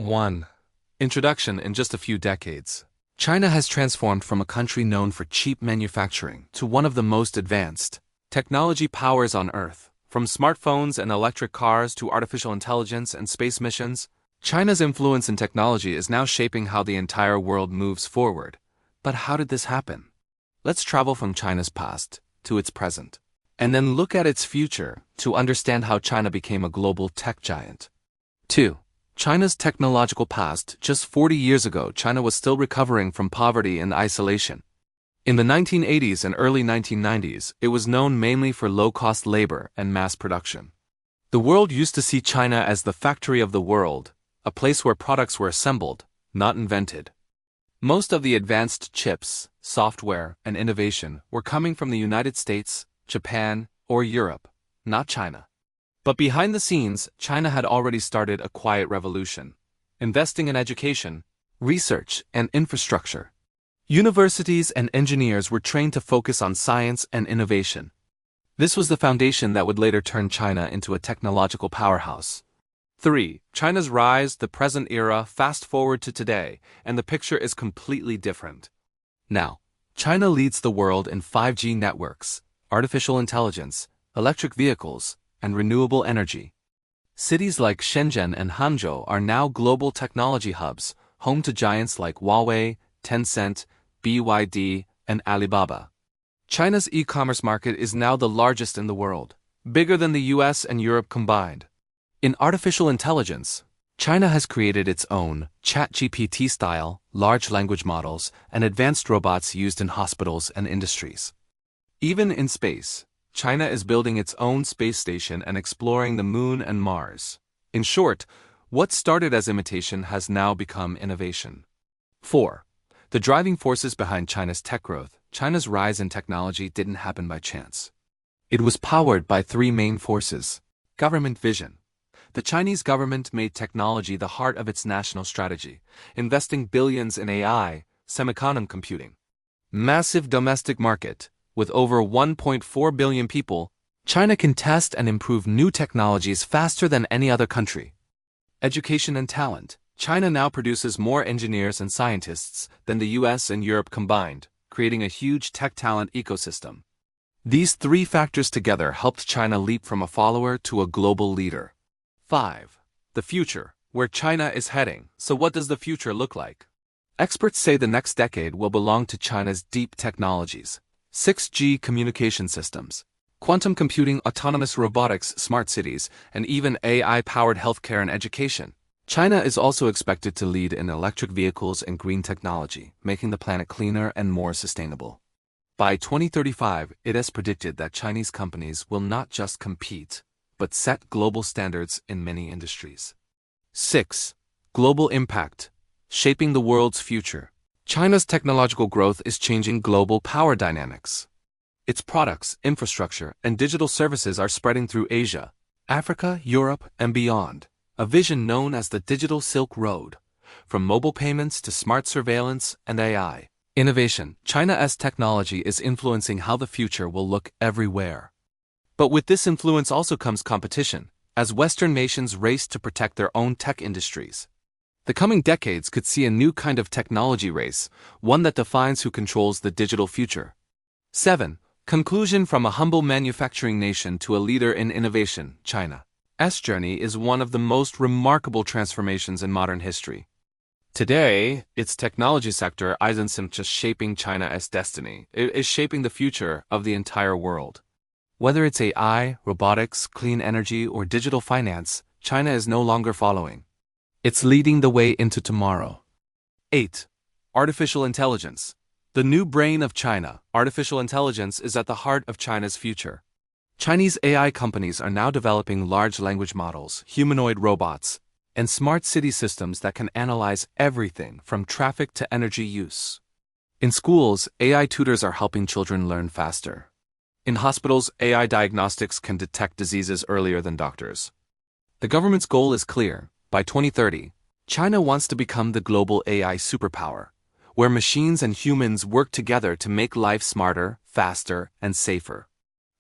1. Introduction. In just a few decades, China has transformed from a country known for cheap manufacturing to one of the most advanced technology powers on Earth. From smartphones and electric cars to artificial intelligence and space missions, China's influence in technology is now shaping how the entire world moves forward. But how did this happen? Let's travel from China's past to its present, and then look at its future to understand how China became a global tech giant. 2. China's technological past. Just 40 years ago, China was still recovering from poverty and isolation. In the 1980s and early 1990s, it was known mainly for low-cost labor and mass production. The world used to see China as the factory of the world, a place where products were assembled, not invented. Most of the advanced chips, software, and innovation were coming from the United States, Japan, or Europe, not China. But behind the scenes, China had already started a quiet revolution, investing in education, research, and infrastructure. Universities and engineers were trained to focus on science and innovation. This was the foundation that would later turn China into a technological powerhouse. 3. China's rise. The present era. Fast forward to today, and the picture is completely different. Now, China leads the world in 5G networks, artificial intelligence, electric vehicles, and renewable energy. Cities like Shenzhen and Hangzhou are now global technology hubs, home to giants like Huawei, Tencent, BYD, and Alibaba. China's e-commerce market is now the largest in the world, bigger than the US and Europe combined. In artificial intelligence, China has created its own ChatGPT-style large language models and advanced robots used in hospitals and industries. Even in space, China is building its own space station and exploring the Moon and Mars. In short, what started as imitation has now become innovation. 4. The driving forces behind China's tech growth. China's rise in technology didn't happen by chance. It was powered by three main forces. Government vision. The Chinese government made technology the heart of its national strategy, investing billions in AI, semiconductor computing. Massive domestic market. With over 1.4 billion people, China can test and improve new technologies faster than any other country. Education and talent. China now produces more engineers and scientists than the US and Europe combined, creating a huge tech talent ecosystem. These three factors together helped China leap from a follower to a global leader. 5. The future. Where China is heading. So what does the future look like? Experts say the next decade will belong to China's deep technologies. 6G communication systems, quantum computing, autonomous robotics, smart cities, and even AI-powered healthcare and education. China is also expected to lead in electric vehicles and green technology, making the planet cleaner and more sustainable. By 2035, it is predicted that Chinese companies will not just compete, but set global standards in many industries. 6. Global impact. Shaping the world's future. China's technological growth is changing global power dynamics. Its products, infrastructure, and digital services are spreading through Asia, Africa, Europe, and beyond. A vision known as the Digital Silk Road. From mobile payments to smart surveillance and AI. Innovation. China's technology is influencing how the future will look everywhere. But with this influence also comes competition, as Western nations race to protect their own tech industries. The coming decades could see a new kind of technology race, one that defines who controls the digital future. 7. Conclusion. From a humble manufacturing nation to a leader in innovation, China's journey is one of the most remarkable transformations in modern history. Today, its technology sector isn't just shaping China's destiny, it is shaping the future of the entire world. Whether it's AI, robotics, clean energy, or digital finance, China is no longer following. It's leading the way into tomorrow. 8. Artificial intelligence. The new brain of China. Artificial intelligence is at the heart of China's future. Chinese AI companies are now developing large language models, humanoid robots, and smart city systems that can analyze everything from traffic to energy use. In schools, AI tutors are helping children learn faster. In hospitals, AI diagnostics can detect diseases earlier than doctors. The government's goal is clear. By 2030, China wants to become the global AI superpower, where machines and humans work together to make life smarter, faster, and safer.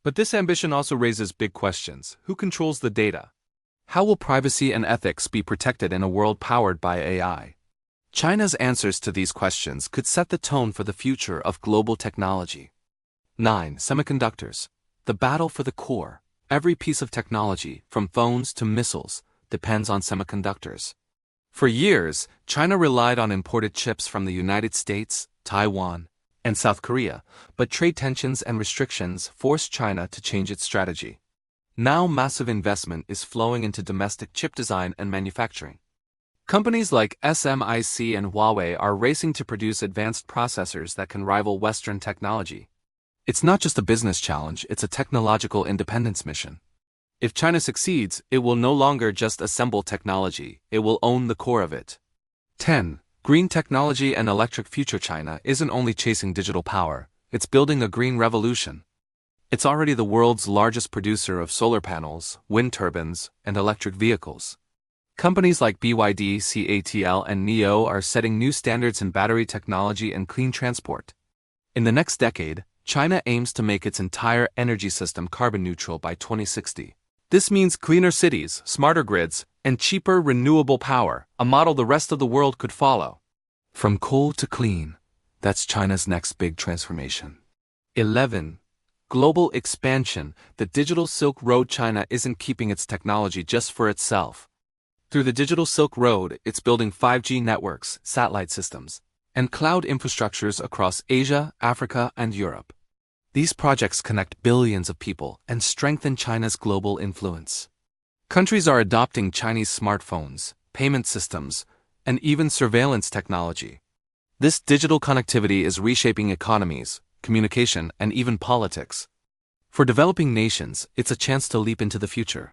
But this ambition also raises big questions. Who controls the data? How will privacy and ethics be protected in a world powered by AI? China's answers to these questions could set the tone for the future of global technology. 9. Semiconductors. The battle for the core. Every piece of technology, from phones to missiles, depends on semiconductors. For years, China relied on imported chips from the United States, Taiwan, and South Korea, but trade tensions and restrictions forced China to change its strategy. Now massive investment is flowing into domestic chip design and manufacturing. Companies like SMIC and Huawei are racing to produce advanced processors that can rival Western technology. It's not just a business challenge, it's a technological independence mission. If China succeeds, it will no longer just assemble technology, it will own the core of it. 10. Green technology and electric future. China isn't only chasing digital power, it's building a green revolution. It's already the world's largest producer of solar panels, wind turbines, and electric vehicles. Companies like BYD, CATL, and NIO are setting new standards in battery technology and clean transport. In the next decade, China aims to make its entire energy system carbon neutral by 2060. This means cleaner cities, smarter grids, and cheaper renewable power, a model the rest of the world could follow. From coal to clean, that's China's next big transformation. 11. Global expansion. The digital Silk Road. China isn't keeping its technology just for itself. Through the digital Silk Road, it's building 5G networks, satellite systems, and cloud infrastructures across Asia, Africa, and Europe. These projects connect billions of people and strengthen China's global influence. Countries are adopting Chinese smartphones, payment systems, and even surveillance technology. This digital connectivity is reshaping economies, communication, and even politics. For developing nations, it's a chance to leap into the future.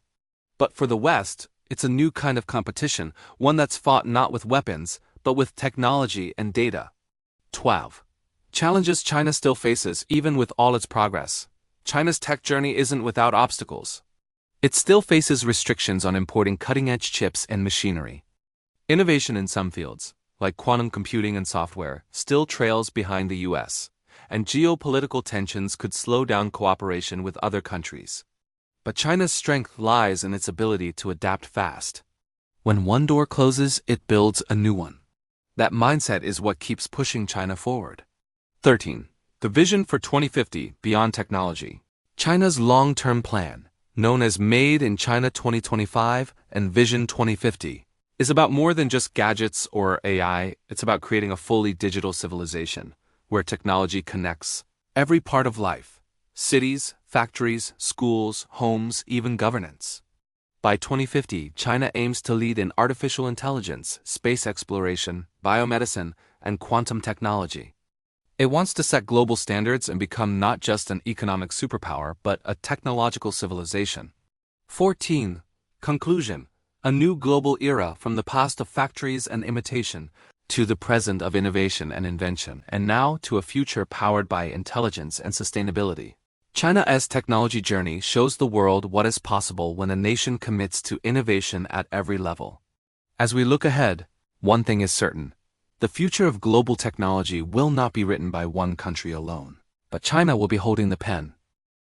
But for the West, it's a new kind of competition, one that's fought not with weapons, but with technology and data. 12. Challenges China still faces. Even with all its progress, China's tech journey isn't without obstacles. It still faces restrictions on importing cutting-edge chips and machinery. Innovation in some fields, like quantum computing and software, still trails behind the US, and geopolitical tensions could slow down cooperation with other countries. But China's strength lies in its ability to adapt fast. When one door closes, it builds a new one. That mindset is what keeps pushing China forward. 13. The vision for 2050 beyond technology. China's long-term plan, known as Made in China 2025 and Vision 2050, is about more than just gadgets or AI. It's about creating a fully digital civilization, where technology connects every part of life: cities, factories, schools, homes, even governance. By 2050, China aims to lead in artificial intelligence, space exploration, biomedicine, and quantum technology. It wants to set global standards and become not just an economic superpower, but a technological civilization. 14. Conclusion. A new global era, from the past of factories and imitation, to the present of innovation and invention, and now to a future powered by intelligence and sustainability. China's technology journey shows the world what is possible when a nation commits to innovation at every level. As we look ahead, one thing is certain: the future of global technology will not be written by one country alone. But China will be holding the pen,